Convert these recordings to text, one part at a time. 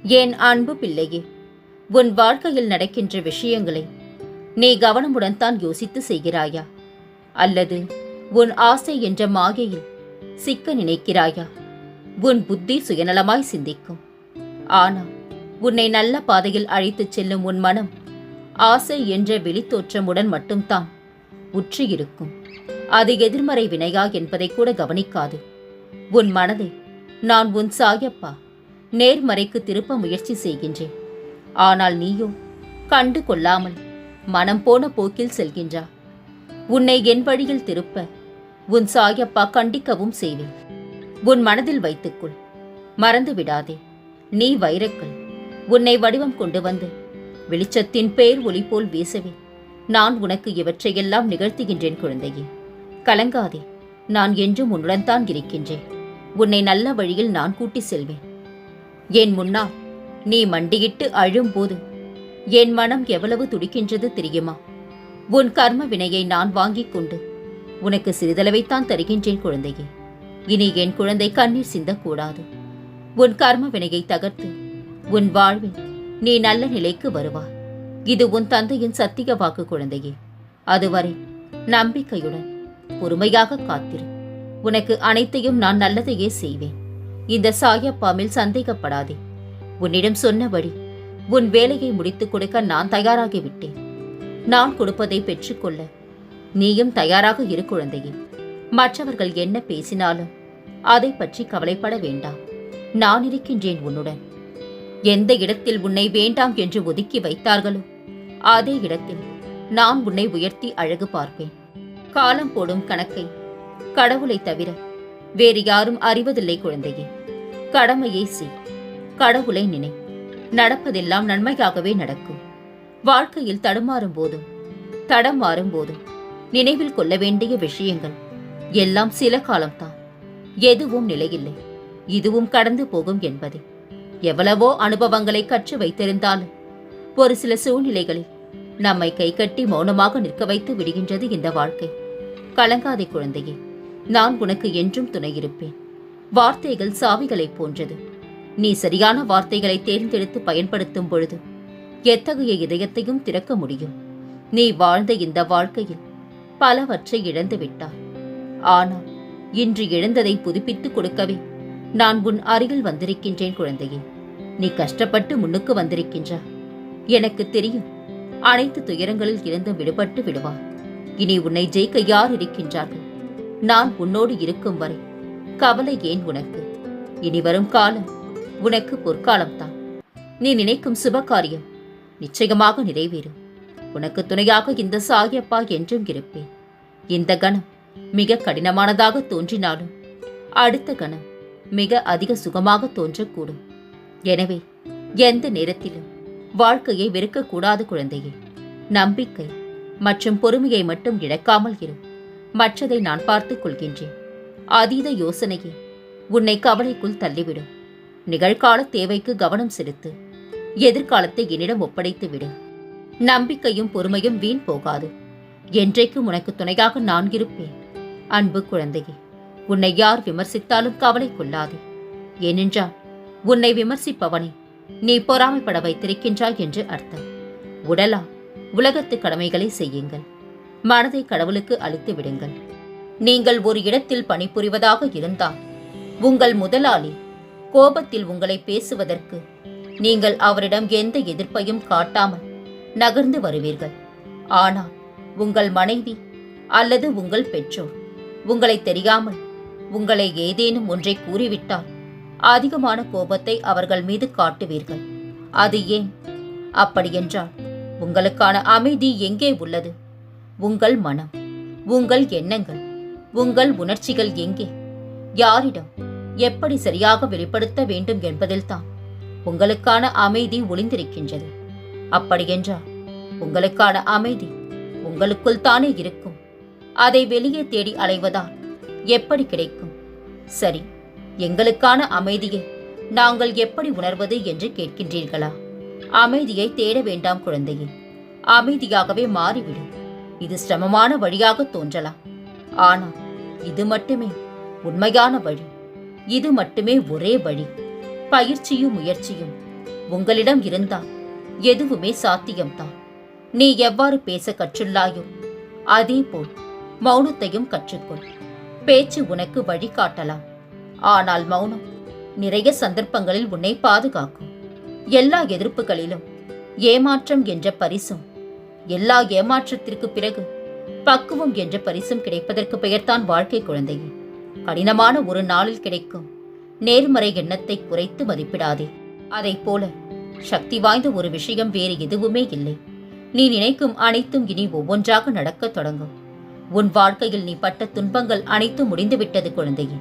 என் அன்பு பிள்ளையே, உன் வாழ்க்கையில் நடக்கின்ற விஷயங்களை நீ கவனமுடன் தான் யோசித்து செய்கிறாயா, அல்லது உன் ஆசை என்ற மாயையில் சிக்க நினைக்கிறாயா? உன் புத்தி சுயநலமாய் சிந்திக்கும். ஆனால் உன்னை நல்ல பாதையில் அழைத்துச் செல்லும் உன் மனம் ஆசை என்ற வெளித்தோற்றமுடன் மட்டும்தான் உற்றியிருக்கும். அது எதிர்மறை வினையா என்பதை கூட கவனிக்காது. உன் மனதை நான் உன் சாயப்பா நேர்மறைக்கு திருப்ப முயற்சி செய்கின்றேன். ஆனால் நீயோ கண்டு கொள்ளாமல் மனம் போன போக்கில் செல்கின்றா. உன்னை என் வழியில் திருப்ப உன் சாயப்பா கண்டிக்கவும் செய்வேன். உன் மனதில் வைத்துக்கொள், மறந்து விடாதே. நீ வைரக்கல். உன்னை வடிவம் கொண்டு வந்து வெளிச்சத்தின் பேர் ஒளி போல் வீசவே நான் உனக்கு இவற்றையெல்லாம் நிகழ்த்துகின்றேன். குழந்தையே, கலங்காதே. நான் என்றும் உன்னுடன் தான் இருக்கின்றேன். உன்னை நல்ல வழியில் நான் கூட்டி செல்வேன். என் முன்னால் நீ மண்டியிட்டு அழும்போது என் மனம் எவ்வளவு துடிக்கின்றது தெரியுமா? உன் கர்ம வினையை நான் வாங்கிக் கொண்டு உனக்கு சிறிதளவைத்தான் தருகின்றேன். குழந்தையே, இனி என் குழந்தை கண்ணீர் சிந்தக்கூடாது. உன் கர்ம வினையை தகர்த்து உன் வாழ்வில் நீ நல்ல நிலைக்கு வருவாய். இது உன் தந்தையின் சத்திய வாக்கு. குழந்தையே, அதுவரை நம்பிக்கையுடன் பொறுமையாக காத்திரு. உனக்கு அனைத்தையும் நான் நல்லதையே செய்வேன். இந்த சாயப்பாமில் சந்தேகப்படாதே. உன்னிடம் சொன்னபடி உன் வேலையை முடித்துக் கொடுக்க நான் தயாராகிவிட்டேன். நான் கொடுப்பதை பெற்றுக்கொள்ள நீயும் தயாராக இரு. குழந்தையே, மற்றவர்கள் என்ன பேசினாலும் அதை பற்றி கவலைப்பட வேண்டாம். நான் இருக்கின்றேன் உன்னுடன். எந்த இடத்தில் உன்னை வேண்டாம் என்று ஒதுக்கி வைத்தார்களோ அதே இடத்தில் நான் உன்னை உயர்த்தி அழகு பார்ப்பேன். காலம் போடும் கணக்கை கடவுளை தவிர வேறு யாரும் அறிவதில்லை. குழந்தையே, கடமையை செய், கடவுளை நினை. நடப்பதெல்லாம் நன்மையாகவே நடக்கும். வாழ்க்கையில் தடம் மாறும் போதும் நினைவில் கொள்ள வேண்டிய விஷயங்கள் எல்லாம் சில காலம்தான். எதுவும் நிலையில்லை, இதுவும் கடந்து போகும் என்பதே. எவ்வளவோ அனுபவங்களை கற்று வைத்திருந்தாலும் ஒரு சில சூழ்நிலைகளில் நம்மை கைகட்டி மௌனமாக நிற்க வைத்து விடுகின்றது இந்த வாழ்க்கை. கலங்காதே குழந்தையே, நான் உனக்கு என்றும் துணையிருப்பேன். வார்த்தைகள் சாவிகளைப் போன்றது. நீ சரியான வார்த்தைகளை தேர்ந்தெடுத்து பயன்படுத்தும் பொழுது எத்தகைய இதயத்தையும் திறக்க முடியும். நீ வாழ்ந்த இந்த வாழ்க்கையில் பலவற்றை இழந்து விட்டாய். ஆனால் இன்று இழந்ததை புதுப்பித்துக் கொடுக்கவே நான் உன் அருகில் வந்திருக்கின்றேன். குழந்தையே, நீ கஷ்டப்பட்டு முன்னுக்கு வந்திருக்கின்றா. எனக்கு தெரியும், அனைத்து துயரங்களில் இருந்து விடுபட்டு விடுவார். இனி உன்னை ஜெயிக்க யார் இருக்கின்றார்கள்? நான் உன்னோடு இருக்கும் வரை கவலை ஏன் உனக்கு? இனி வரும் காலம் உனக்கு பொற்காலம்தான். நீ நினைக்கும் சுபகாரியம் நிச்சயமாக நிறைவேறும். உனக்கு துணையாக இந்த சாயப்பா என்றும் இருப்பேன். இந்த கணம் மிக கடினமானதாக தோன்றினாலும் அடுத்த கணம் மிக அதிக சுகமாக தோன்றக்கூடும். எனவே எந்த நேரத்திலும் வாழ்க்கையை வெறுக்கக்கூடாது. குழந்தையே, நம்பிக்கை மற்றும் பொறுமையை மட்டும் இழக்காமல் இரு. மற்றதை நான் பார்த்துக் கொள்கின்றேன். அதீத யோசனையே உன்னை கவலைக்குள் தள்ளிவிடும். நிகழ்கால தேவைக்கு கவனம் செலுத்து. எதிர்காலத்தை என்னிடம் ஒப்படைத்து விடு. நம்பிக்கையும் பொறுமையும் வீண் போகாது. என்றைக்கும் உனக்கு துணையாக நான் இருப்பேன். அன்பு குழந்தையே, உன்னை யார் விமர்சித்தாலும் கவலை கொள்ளாதே. ஏனென்றால் உன்னை விமர்சிப்பவனை நீ பொறாமைப்பட வைத்திருக்கின்றாய் என்று அர்த்தம். உடலா உலகத்து கடமைகளை செய்யுங்கள். மனதை கடவுளுக்கு அளித்து விடுங்கள். நீங்கள் ஒரு இடத்தில் பணிபுரிவதாக இருந்தால் உங்கள் முதலாளி கோபத்தில் உங்களை பேசுவதற்கு நீங்கள் அவரிடம் எந்த எதிர்ப்பையும் காட்டாமல் நகர்ந்து வருவீர்கள். ஆனால் உங்கள் மனைவி அல்லது உங்கள் பெற்றோர் உங்களை தெரியாமல் உங்களை ஏதேனும் ஒன்றை கூறிவிட்டால் அதிகமான கோபத்தை அவர்கள் மீது காட்டுவீர்கள். அது ஏன்? அப்படியென்றால் உங்களுக்கான அமைதி எங்கே உள்ளது? உங்கள் மனம், உங்கள் எண்ணங்கள், உங்கள் உணர்ச்சிகள் எங்கே? யாரிடம் எப்படி சரியாக வெளிப்படுத்த வேண்டும் என்பதில்தான் உங்களுக்கான அமைதி ஒளிந்திருக்கின்றது. அப்படியென்றால் உங்களுக்கான அமைதி உங்களுக்குள் தானே இருக்கும். அதை வெளியே தேடி அலைவதால் எப்படி கிடைக்கும்? சரி, எங்களுக்கான அமைதியை நாங்கள் எப்படி உணர்வது என்று கேட்கின்றீர்களா? அமைதியை தேட வேண்டாம் குழந்தையே, அமைதியாகவே மாறிவிடும். இது சிரமமான வழியாக தோன்றலாம், ஆனால் இது மட்டுமே உண்மையான வழி. இது மட்டுமே ஒரே வழி. பயிற்சியும் முயற்சியும் உங்களிடம் இருந்தால் எதுவுமே சாத்தியம்தான். நீ எவ்வாறு பேச கற்றுள்ளாயோ அதேபோல் மௌனத்தையும் கற்றுக்கொள். பேச்சு உனக்கு வழிகாட்டலாம், ஆனால் மௌனம் நிறைய சந்தர்ப்பங்களில் உன்னை பாதுகாக்கும். எல்லா எதிர்ப்புகளிலும் ஏமாற்றம் என்ற பரிசும், எல்லா ஏமாற்றத்திற்கு பிறகு பக்குவம் என்ற பரிசும் கிடைப்பதற்கு பெயர்தான் வாழ்க்கை குழந்தையே. கடினமான ஒரு நாளில் கிடைக்கும் நேர்மறை எண்ணத்தை குறைத்து மதிப்பிடாதே. அதைப் போல சக்தி வாய்ந்த ஒரு விஷயம் வேறு எதுவுமே இல்லை. நீ நினைக்கும் அனைத்தும் இனி ஒவ்வொன்றாக நடக்கத் தொடங்கும். உன் வாழ்க்கையில் நீ பட்ட துன்பங்கள் அனைத்தும் முடிந்துவிட்டது குழந்தையே.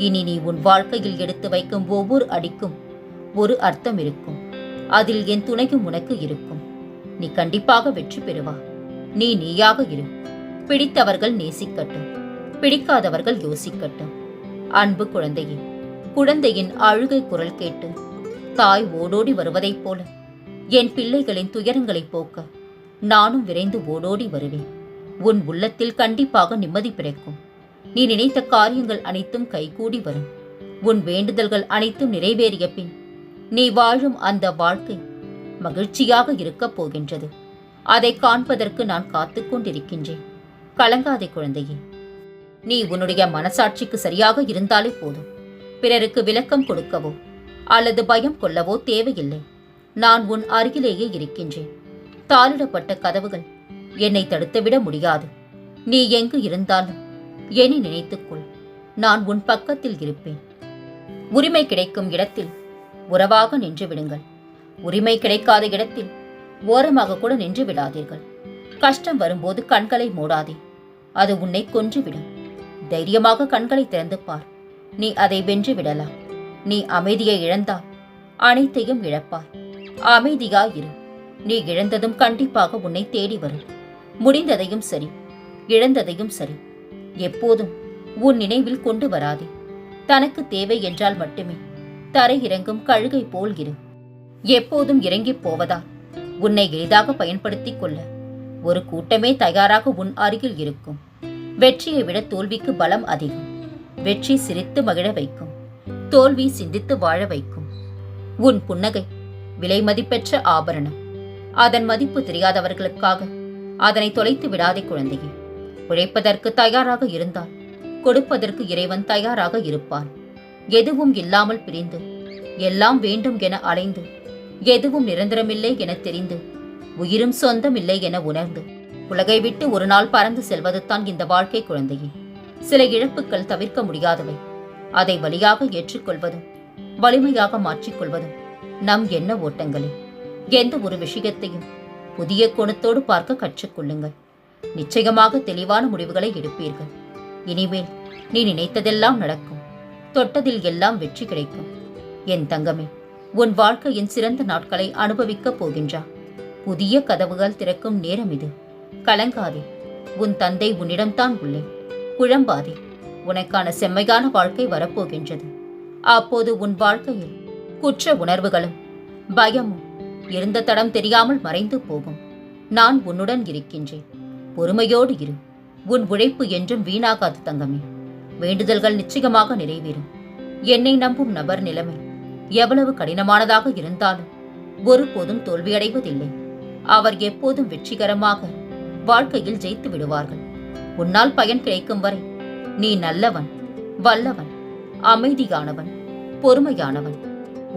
இனி நீ உன் வாழ்க்கையில் எடுத்து வைக்கும் ஒவ்வொரு அடிக்கும் ஒரு அர்த்தம் இருக்கும். அதில் என் துணையும் உனக்கு இருக்கும். நீ கண்டிப்பாக வெற்றி பெறுவா. நீ நீயாக இரு. பிடித்தவர்கள் நேசிக்கட்டும், பிடிக்காதவர்கள் யோசிக்கட்டும். அன்பு குழந்தையே, குழந்தையின் அழுகை குரல் கேட்டு தாய் ஓடோடி வருவதைப் போல என் பிள்ளைகளின் துயரங்களை போக்க நானும் விரைந்து ஓடோடி வருவேன். உன் உள்ளத்தில் கண்டிப்பாக நிம்மதி பிறக்கும். நீ நினைத்த காரியங்கள் அனைத்தும் கைகூடி வரும். உன் வேண்டுதல்கள் அனைத்தும் நிறைவேறிய பின் நீ வாழும் அந்த வாழ்க்கை மகிழ்ச்சியாக இருக்கப் போகின்றது. அதை காண்பதற்கு நான் காத்துக் கொண்டிருக்கின்றேன். கலங்காதே குழந்தையே. நீ உன்னுடைய மனசாட்சிக்கு சரியாக இருந்தாலே போதும். பிறருக்கு விளக்கம் கொடுக்கவோ அல்லது பயம் கொள்ளவோ தேவையில்லை. நான் உன் அருகிலேயே இருக்கின்றேன். தாளிடப்பட்ட கதவுகள் என்னை தடுத்துவிட முடியாது. நீ எங்கு இருந்தாலும் என்னை நினைத்துக்கொள். நான் உன் பக்கத்தில் இருப்பேன். உரிமை கிடைக்கும் இடத்தில் உறவாக நின்று விடுங்கள். உரிமை கிடைக்காத இடத்தில் ஓரமாக கூட நின்று விடாதீர்கள். கஷ்டம் வரும்போது கண்களை மூடாதே. அது உன்னை கொன்றுவிடும். தைரியமாக கண்களை திறந்து பார். நீ அதை வென்று விடலாம். நீ அமைதியை இழந்தால் அனைத்தையும் இழப்பாய். அமைதியாயிரு. நீ இழந்ததும் கண்டிப்பாக உன்னை தேடி வரும். முடிந்ததையும் சரி, இழந்ததையும் சரி, எப்போதும் உன் நினைவில் கொண்டு வராதே. தனக்கு தேவை என்றால் மட்டுமே தரை இறங்கும் கழுகை போல் இரு. எப்போதும் இறங்கி போவதால் உன்னை எளிதாக பயன்படுத்திக் கொள்ள ஒரு கூட்டமே தயாராக உன் அருகில் இருக்கும். வெற்றியை விட தோல்விக்கு பலம் அதிகம். வெற்றி சிரித்து மகிழ வைக்கும், தோல்வி சிந்தித்து வாழ வைக்கும். உன் புன்னகை விலை மதிப்பெற்ற ஆபரணம். அதன் மதிப்பு தெரியாதவர்களுக்காக அதனை தொலைத்து விடாதே குழந்தையே. உழைப்பதற்கு தயாராக இருந்தால் கொடுப்பதற்கு இறைவன் தயாராக இருப்பான். எதுவும் இல்லாமல் பிரிந்து எல்லாம் வேண்டும் என அலைந்து எதுவும் நிரந்தரமில்லை என தெரிந்து உயிரும் சொந்தமில்லை என உணர்ந்து உலகை விட்டு ஒரு நாள் பறந்து செல்வதுதான் இந்த வாழ்க்கை குழந்தையே. சில இழப்புகள் தவிர்க்க முடியாதவை. அதை வலியாக ஏற்றுக்கொள்வதும் வலிமையாக மாற்றிக்கொள்வதும் நம் எண்ண ஓட்டங்களே. எந்த ஒரு விஷயத்தையும் புதிய கோணத்தோடு பார்க்க கற்றுக்கொள்ளுங்கள். நிச்சயமாக தெளிவான முடிவுகளை எடுப்பீர்கள். இனிமேல் நீ நினைத்ததெல்லாம் நடக்கும். தொட்டதில் எல்லாம் வெற்றி கிடைக்கும். என் தங்கமே, உன் வாழ்க்கையின் சிறந்த நாட்களை அனுபவிக்கப் போகின்றா. புதிய கதவுகள் திறக்கும் நேரம் இது. கலங்காதே. உன் தந்தை உன்னிடம்தான் உள்ளேன். குழம்பாதே. உனக்கான செம்மையான வாழ்க்கை வரப்போகின்றது. அப்போது உன் வாழ்க்கையில் குற்ற உணர்வுகளும் பயமும் இருந்த தடம் தெரியாமல் மறைந்து போகும். நான் உன்னுடன் இருக்கின்றேன். பொறுமையோடு இரு. உன் உழைப்பு என்றும் வீணாகாது தங்கமே. வேண்டுதல்கள் நிச்சயமாக நிறைவேறும். என்னை நம்பும் நபர் நிலைமை எவ்வளவு கடினமானதாக இருந்தாலும் ஒருபோதும் தோல்வியடைவதில்லை. அவர் எப்போதும் வெற்றிகரமாக வாழ்க்கையில் ஜெயித்து விடுவார்கள். உன்னால் பயன் கிடைக்கும் வரை நீ நல்லவன், வல்லவன், அமைதியானவன், பொறுமையானவன்.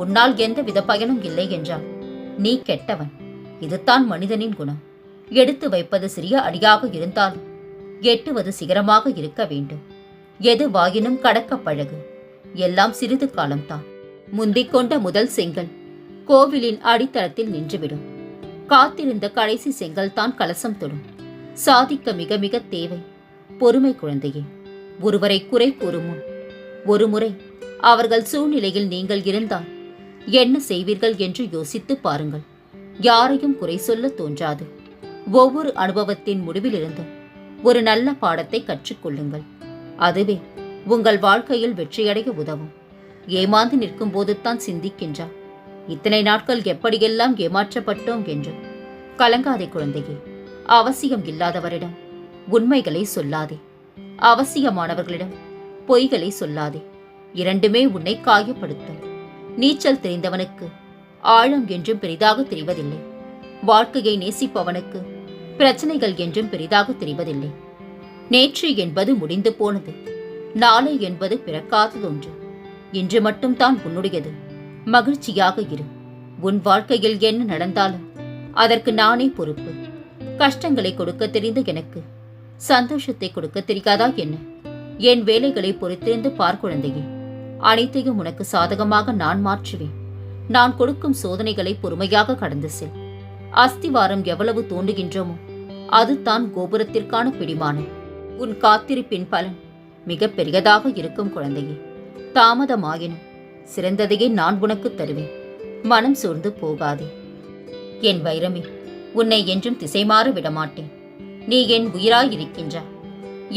உன்னால் எந்தவித பயனும் இல்லை என்றால் நீ கெட்டவன். இதுதான் மனிதனின் குணம். எடுத்து வைப்பது சிறிய அடியாக இருந்தாலும் எட்டுவது சிகரமாக இருக்க வேண்டும். எது வாயினும் கடக்க பழகு. எல்லாம் சிறிது காலம்தான். முந்திக் கொண்ட முதல் செங்கல் கோவிலின் அடித்தளத்தில் நின்றுவிடும். காத்திருந்த கடைசி செங்கல் தான் கலசம் தொடும். சாதிக்க மிக மிக தேவை பொறுமை குழந்தையே. ஒருவரை குறை கூறும் முன் ஒரு முறை அவர்கள் சூழ்நிலையில் நீங்கள் இருந்தால் என்ன செய்வீர்கள் என்று யோசித்து பாருங்கள். யாரையும் குறை சொல்ல தோன்றாது. ஒவ்வொரு அனுபவத்தின் முடிவிலிருந்தும் ஒரு நல்ல பாடத்தை கற்றுக்கொள்ளுங்கள். அதுவே உங்கள் வாழ்க்கையில் வெற்றியடைய உதவும். ஏமாந்து நிற்கும் போதுதான் சிந்திக்கின்றார், இத்தனை நாட்கள் எப்படியெல்லாம் ஏமாற்றப்பட்டோம் என்று. கலங்காதே குழந்தையே. அவசியம் இல்லாதவரிடம் உண்மைகளை சொல்லாதே. அவசியமானவர்களிடம் பொய்களை சொல்லாதே. இரண்டுமே உன்னை காயப்படுத்தும். நீச்சல் தெரிந்தவனுக்கு ஆழம் என்றும் பெரிதாக தெரிவதில்லை. வாழ்க்கையை நேசிப்பவனுக்கு பிரச்சனைகள் என்றும் பெரிதாக தெரிவதில்லை. நேற்று என்பது முடிந்து போனது. நாளை என்பது பிறக்காததொன்று. இன்று மட்டும்தான் உன்னுடையது. மகிழ்ச்சியாக இரு. உன் வாழ்க்கையில் என்ன நடந்தாலும் அதற்கு நானே பொறுப்பு. கஷ்டங்களை கொடுக்க தெரிந்த எனக்கு சந்தோஷத்தை கொடுக்க தெரியாதா என்ன? என் வேலைகளை பொறுத்திருந்து பார் குழந்தையே. அனைத்தையும் உனக்கு சாதகமாக நான் மாற்றுவேன். நான் கொடுக்கும் சோதனைகளை பொறுமையாக கடந்து செல். அஸ்திவாரம் எவ்வளவு தோண்டுகின்றோமோ அதுதான் கோபுரத்திற்கான பிடிமானம். உன் காத்திருப்பின் பலன் மிக பெரியதாக இருக்கும் குழந்தையே. தாமதமாயினும் சிறந்ததையே நான் உனக்கு தருவேன். மனம் சோர்ந்து போகாதே. என் வைரமே, உன்னை என்றும் திசை மாற விடமாட்டேன். நீ என் உயிராயிருக்கின்றாய்.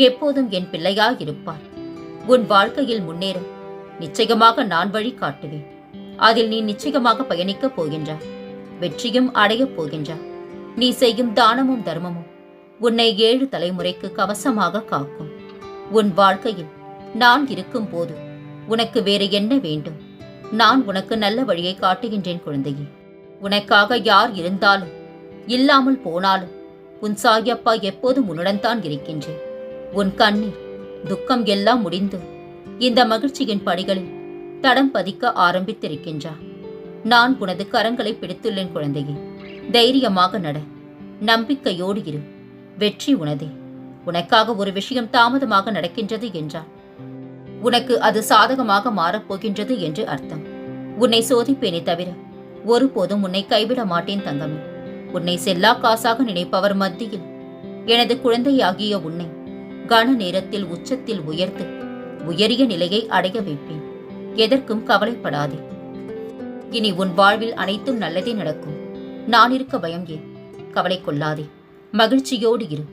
எப்போதும் என் பிள்ளையாயிருப்பாய். உன் வாழ்க்கையில் முன்னேற நிச்சயமாக நான் வழி காட்டுவேன். அதில் நீ நிச்சயமாக பயணிக்கப் போகின்றாய். வெற்றியும் அடையப் போகின்றாய். நீ செய்யும் தானமும் தர்மமும் உன்னை 7 தலைமுறைக்கு கவசமாக காக்கும். உன் வாழ்க்கையில் நான் இருக்கும் போது உனக்கு வேறு என்ன வேண்டும்? நான் உனக்கு நல்ல வழியை காட்டுகின்றேன் குழந்தையே. உனக்காக யார் இருந்தாலும் இல்லாமல் போனாலும் உன் சாயப்பா எப்போதும் உன்னுடன் தான் இருக்கின்றேன். உன் கண்ணீர் துக்கம் எல்லாம் முடிந்து இந்த மகிழ்ச்சியின் படிகளில் தடம் பதிக்க ஆரம்பித்திருக்கின்றார். நான் உனது கரங்களை பிடித்துள்ளேன் குழந்தையே. தைரியமாக நட. நம்பிக்கையோடு இரு. வெற்றி உனதே. உனக்காக ஒரு விஷயம் தாமதமாக நடக்கின்றது என்றால் உனக்கு அது சாதகமாக மாறப்போகின்றது என்று அர்த்தம். உன்னை சோதிப்பேனே தவிர ஒருபோதும் உன்னை கைவிட மாட்டேன் தங்கமே. உன்னை செல்லா காசாக நினைப்பவர் மத்தியில் எனது குழந்தையாகிய உன்னை கன நேரத்தில் உச்சத்தில் உயர்த்து உயரிய நிலையை அடைய வைப்பேன். எதற்கும் கவலைப்படாதே. இனி உன் வாழ்வில் அனைத்தும் நல்லதே நடக்கும். நான் இருக்க பயம் ஏன்? கவலை கொள்ளாதே. மகிழ்ச்சியோடு இரு.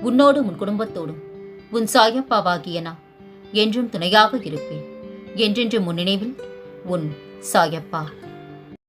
உன்னோடும் உன் குடும்பத்தோடும் உன் சாயப்பாவாகிய நான் என்றும் துணையாக இருப்பேன். என்றென்று முன் நினைவில் உன் சாயப்பா.